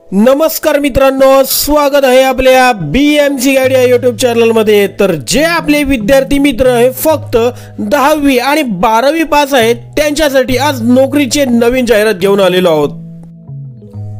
नमस्कार मित्रांनो, स्वागत आहे आपल्या बीएमसी गाईड या यूट्यूब चॅनल मध्ये। तर जे आपले विद्यार्थी मित्र आहे फक्त 10वी आणि 12वी पास आहेत त्यांच्यासाठी आज नोकरीचे नवीन जाहिरात घेऊन आलेलो आहोत।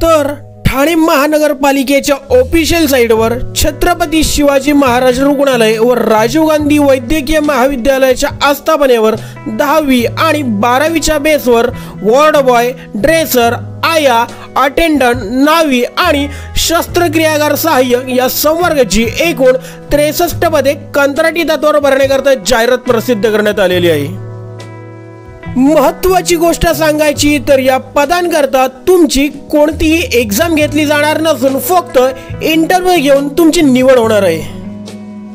तर ठाणे महानगरपालिकेच्या ऑफिशियल साइटवर छत्रपती शिवाजी महाराज रुग्णालय व राजीव गांधी वैद्यकीय महाविद्यालयाच्या आस्थापनेवर 10वी आणि 12वीच्या बेसवर वॉर्ड बॉय, ड्रेसर, आया, अटेंडंट, नावी आणि शस्त्रक्रियागार सहाय्यक या संवर्गाची एकूण 63 पदे कंत्राटी तत्वावर भरण्याकरता जाहिरात प्रसिद्ध करण्यात आलेली आहे। महत्त्वाची गोष्ट सांगायची तर या पदांकरता तुमची कोणतीही एग्जाम घेतली जाणार नसून फक्त इंटरव्ह्यू घेऊन तुमची निवड होणार आहे।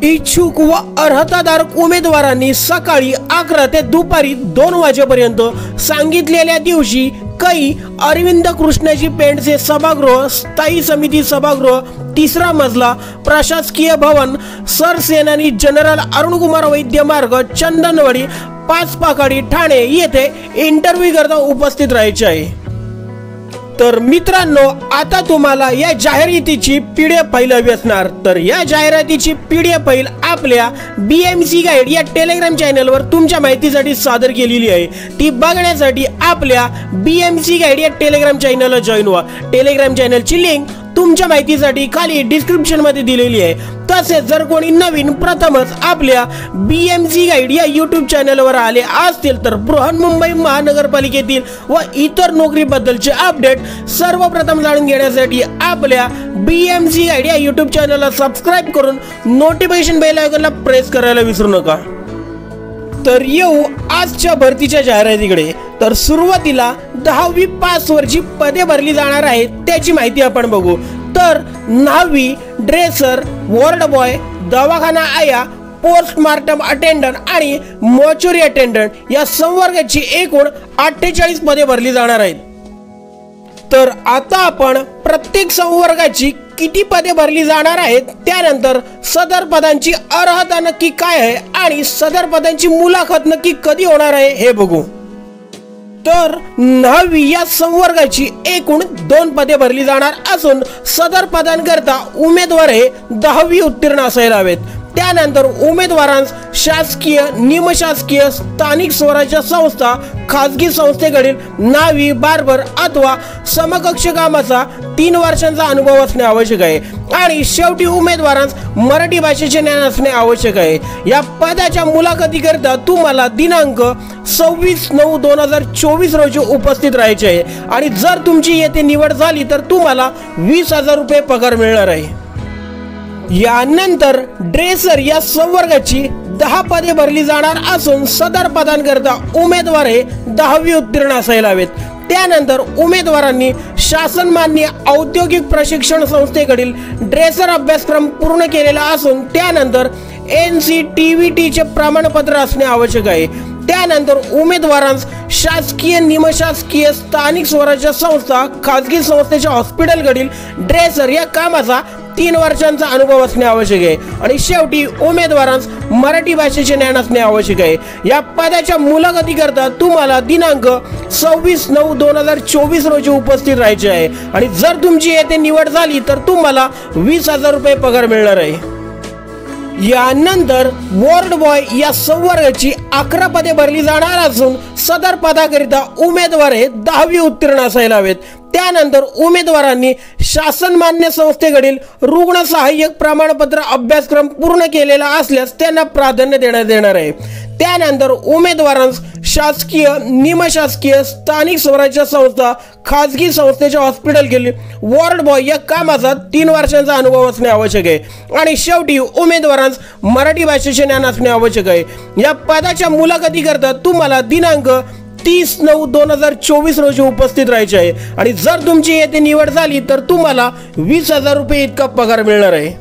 इच्छुक व अर्हताधारक उमेदवारांनी सकाळी 11 ते दुपारी 2 वाजेपर्यंत सांगितलेल्या दिवशी कै अरविंद कृष्णाजी पेंडसे सभागृह, स्थायी समिती सभागृह, 3रा मजला, प्रशासकीय भवन, सरसेनानी जनरल अरुणकुमार वैद्य मार्ग, चंदनवाडी, 5 पाखाडी, ठाणे येथे इंटरव्ह्यू करता उपस्थित राहायचे आहे। तर मित्रांनो, आता तुम्हाला या जाहिरातीची पीडीएफ फाईल हवी असणार तर या जाहिरातीची पीडीएफ फाईल आपल्या बीएमसी गाईड या टेलिग्राम चॅनलवर तुमच्या माहितीसाठी सादर केलेली आहे। ती बघण्यासाठी आपल्या बीएमसी गाईड या टेलिग्राम चॅनलला जॉइन व्हा। टेलिग्राम चॅनलची लिंक तुमच्या माहितीसाठी खाली डिस्क्रिप्शन मध्ये दिलेली आहे। तसेच जर कोणी नवीन प्रथमच आपल्या बीएमसी गाईड या यूट्यूब चॅनलवर आले असतील तर बृहन्मुंबई महानगरपालिकेतील व इतर नोकरीबद्दलचे अपडेट सर्वप्रथम जाणून घेण्यासाठी आपल्या बीएमसी गाईड या यूट्यूब चॅनलला सबस्क्राइब करून नोटिफिकेशन बेल आयकॉनला प्रेस करायला विसरू नका। तर येऊ आजच्या भरतीच्या जाहिरातीकडे। तर सुरुवातीला 10वी पास वरची पदे भरली जाणार आहेत त्याची माहिती आपण बघू। तर नावी, ड्रेसर, वॉर्ड बॉय, दवाखाना आया, पोस्टमार्टम अटेंडंट आणि मॉर्चरी अटेंडंट या संवर्गाची एकूण 48 पदे भरली जाणार आहेत। तर आता आपण प्रत्येक संवर्गाची किती पदे भरली जाणार आहेत त्यानंतर सदर पदांची अर्हता नक्की काय आहे आणि सदर पदांची मुलाखत नक्की कधी होणार आहे हे बघू। तर 9वी या संवर्गाची एकूण 2 पदे भरली जाणार असून सदर पदांकरता उमेदवार हे 10वी उत्तीर्ण असायला हवेत। त्यानंतर उमेदवारांस शासकीय, निमशासकीय, स्थानिक स्वराज्य संस्था, खाजगी संस्थेकडील नावी, बार्बर अथवा समकक्ष कामाचा 3 वर्षांचा अनुभव असणे आवश्यक आहे आणि शेवटी उमेदवारांस मराठी भाषेचे ज्ञान असणे आवश्यक आहे। या पदाच्या मुलाखतीकरता तुम्हाला दिनांक 26/9/2024 रोजी उपस्थित राहायचे आहे आणि जर तुमची येथे निवड झाली तर तुम्हाला 20,000 रुपये पगार मिळणार आहे। यानंतर ड्रेसर या संवर्गाची 10 पदे भरली जाणार असून सदर पदांकरता उमेदवार हे 10वी उत्तीर्ण असायला हवेत। त्यानंतर उमेदवारांनी शासनमान्य औद्योगिक प्रशिक्षण संस्थेकडील ड्रेसर अभ्यासक्रम पूर्ण केलेला असून त्यानंतर NCTVT चे प्रमाणपत्र असणे आवश्यक आहे। त्यानंतर उमेदवारांस शासकीय, निमशासकीय, स्थानिक स्वराज्य संस्था, खाजगी संस्थेच्या हॉस्पिटलकडील ड्रेसर या कामाचा 3 वर्षांचा अनुभव असणे आवश्यक आहे आणि शेवटी उमेदवारांस मराठी भाषेचे ज्ञान असणे आवश्यक आहे। या पदाच्या मुलाखतीकरता तुम्हाला दिनांक 26/9/2024 रोजी उपस्थित राहायचे आहे आणि जर तुमची येथे निवड झाली तर तुम्हाला 20,000 रुपये पगार मिळणार आहे। यानंतर वॉर्ड बॉय या संवर्गाची 11 पदे भरली जाणार असून सदर पदाकरिता उमेदवार हे 10वी उत्तीर्ण असायला हवेत। त्यानंतर उमेदवारांनी शासनमान्य संस्थेकडील रुग्ण सहाय्यक प्रमाणपत्र अभ्यासक्रम पूर्ण केलेला असल्यास त्यांना प्राधान्य देण्यात येणार आहे। त्यानंतर उमेदवारांस शासकीय, निमशासकीय, स्थानिक स्वराज्य संस्था, खाजगी संस्थेच्या हॉस्पिटल गेली वॉर्ड बॉय या कामाचा 3 वर्षांचा अनुभव असणे आवश्यक आहे आणि शेवटी उमेदवारांस मराठी भाषेचे ज्ञान असणे आवश्यक आहे। या पदाच्या मुलाखतीकरता तुम्हाला दिनांक 30/9/2024 रोजी उपस्थित राहायचे आहे आणि जर तुमची येथे निवड झाली तर तुम्हाला 20,000 रुपये इतका पगार मिळणार आहे।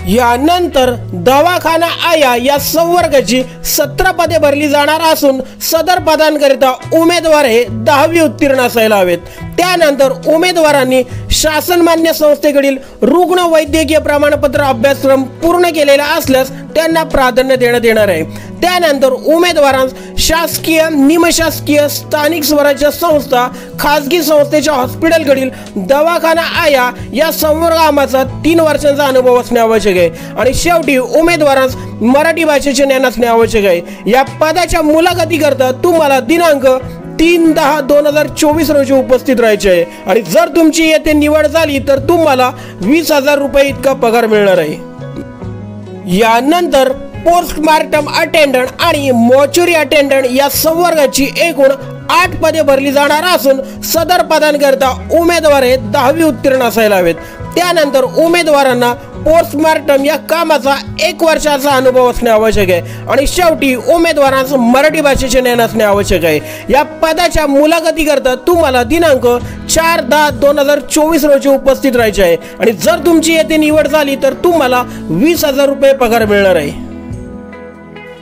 यानंतर दवाखाना आया या संवर्गाची 17 पदे भरली जाणार असून सदर पदांकरिता उमेदवार हे 10वी उत्तीर्ण असायला हवेत। त्यानंतर उमेदवारांनी शासनमान्य संस्थेकडील रुग्ण वैद्यकीय प्रमाणपत्र अभ्यासक्रम पूर्ण केलेला असल्यास त्यांना प्राधान्य देण्यात येणार आहे। त्यानंतर उमेदवारांस शासकीय, निमशासकीय, स्थानिक स्वराज्य संस्था, खासगी संस्थेच्या हॉस्पिटलकडील दवाखाना आया या संवर्ग कामाचा 3 वर्षांचा अनुभव असणे आवश्यक आहे। आणि शेवटी उमेदवारांस मराठी भाषेचे ज्ञान असणे आवश्यक आहे। या पदाच्या मुलाखतीकरता तुम्हाला दिनांक 3/10/2024 रोजी उपस्थित राहायचे आहे। आणि जर तुमची येथे निवड झाली तर तुम्हाला 20,000 रुपये इतका पगार मिळणार आहे। यानंतर पोस्टमार्टम अटेंडंट आणि मॉर्च्युरी अटेंडंट या संवर्गाची एकूण 8 पदे भरली जाणार असून सदर पदांकरता उमेदवार 10वी उत्तीर्ण असायला हवेत। त्यानंतर उमेदवारांना पोस्टमार्टम या कामाचा 1 वर्षाचा अनुभव असणे आवश्यक आहे। आणि शेवटी उमेदवारांस मराठी भाषेचे ज्ञान असणे आवश्यक आहे। या पदाच्या मुलाखतीकरता तुम्हाला दिनांक 4/10/2024 रोजी उपस्थित राहायचे आहे। आणि जर तुमची येथे निवड झाली तर तुम्हाला 20,000 रुपये पगार मिळणार आहे।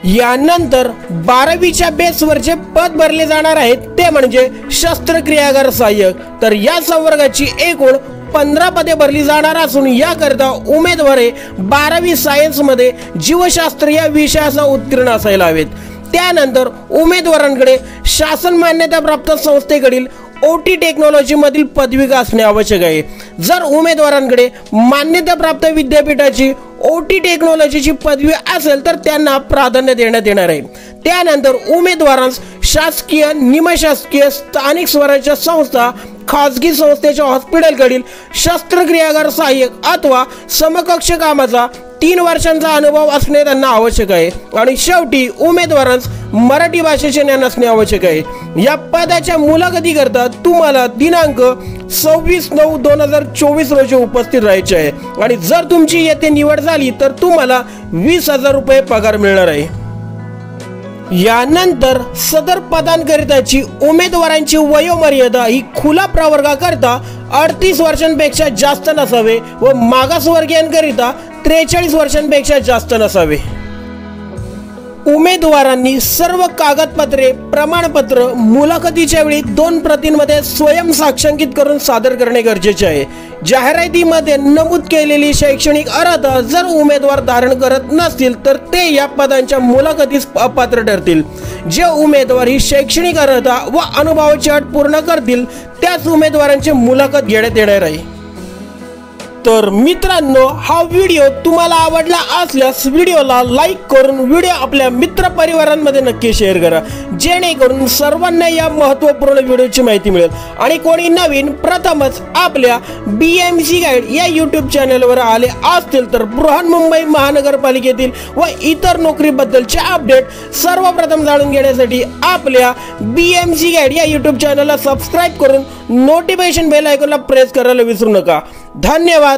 यानंतर 12वीच्या बेसवर जे पद भरले जाणार आहेत ते म्हणजे शस्त्रक्रियागार सहाय्यक। तर या संवर्गाची एकूण 15 पदे भरली जाणार असून याकरता उमेदवार 12वी सायन्स मध्ये जीवशास्त्र या विषयाचा उत्तीर्ण असायला हवेत। त्यानंतर उमेदवारांकडे शासन मान्यताप्राप्त संस्थेकडील ओटी टेक्नॉलॉजी मधील पदविका असणे आवश्यक आहे। जर उमेदवारांकडे मान्यताप्राप्त विद्यापीठाची ओटी टेक्नॉलॉजीची पदवी असेल तर त्यांना प्राधान्य देण्यात येणार आहे। त्यानंतर उमेदवारांस शासकीय, निमशासकीय, स्थानिक स्वराज्य संस्था, खासगी संस्थेच्या हॉस्पिटलकडील शस्त्रक्रियागार सहाय्यक अथवा समकक्ष कामाचा 3 वर्षांचा अनुभव असणे त्यांना आवश्यक आहे। आणि शेवटी उमेदवारांस मराठी भाषेचे ज्ञान असणे आवश्यक आहे। या पदाच्या मुलाखतीकरता तुम्हाला दिनांक 26/9/2024 रोजी उपस्थित राहायचे आहे। आणि जर तुमची येथे निवड झाली तर तुम्हाला 20,000 रुपये पगार मिळणार आहे। यानंतर सदर पदांकरिताची उमेदवारांची वयोमर्यादा ही खुला प्रवर्गाकरता 38 वर्षांपेक्षा जास्त नसावे व मागासवर्गीयांकरिता 43 वर्षांपेक्षा जास्त नसावे। उमेदवारांनी सर्व कागदपत्रे, प्रमाणपत्र मुलाखतीच्या वेळी 2 प्रतींमध्ये स्वयं साक्षांकित करून सादर करणे गरजेचे आहे। जाहिरातीमध्ये नमूद केलेली शैक्षणिक अर्हता जर उमेदवार धारण करत नसतील तर ते या पदांच्या मुलाखतीस अपात्र ठरतील। जे उमेदवार ही शैक्षणिक अर्हता व अनुभवाची अट पूर्ण करतील त्याच उमेदवारांची मुलाखत घेण्यात येणार आहे। तर मित्रांनो, हा व्हिडिओ तुम्हाला आवडला असल्यास व्हिडिओला लाईक करून व्हिडिओ आपल्या मित्र परिवारांमध्ये नक्की शेअर करा, जेणेकरून सर्वांना या महत्त्वपूर्ण व्हिडिओची माहिती मिळेल। आणि कोणी नवीन प्रथमच आपल्या BMC गाईड या यूट्यूब चॅनलवर आले असतील तर बृहन्मुंबई महानगरपालिकेतील व इतर नोकरीबद्दलचे अपडेट सर्वप्रथम जाणून घेण्यासाठी आपल्या BMC गाईड या यूट्यूब चॅनलला सबस्क्राईब करून नोटिफिकेशन बेल आयकॉनला प्रेस करायला विसरू नका। धन्यवाद।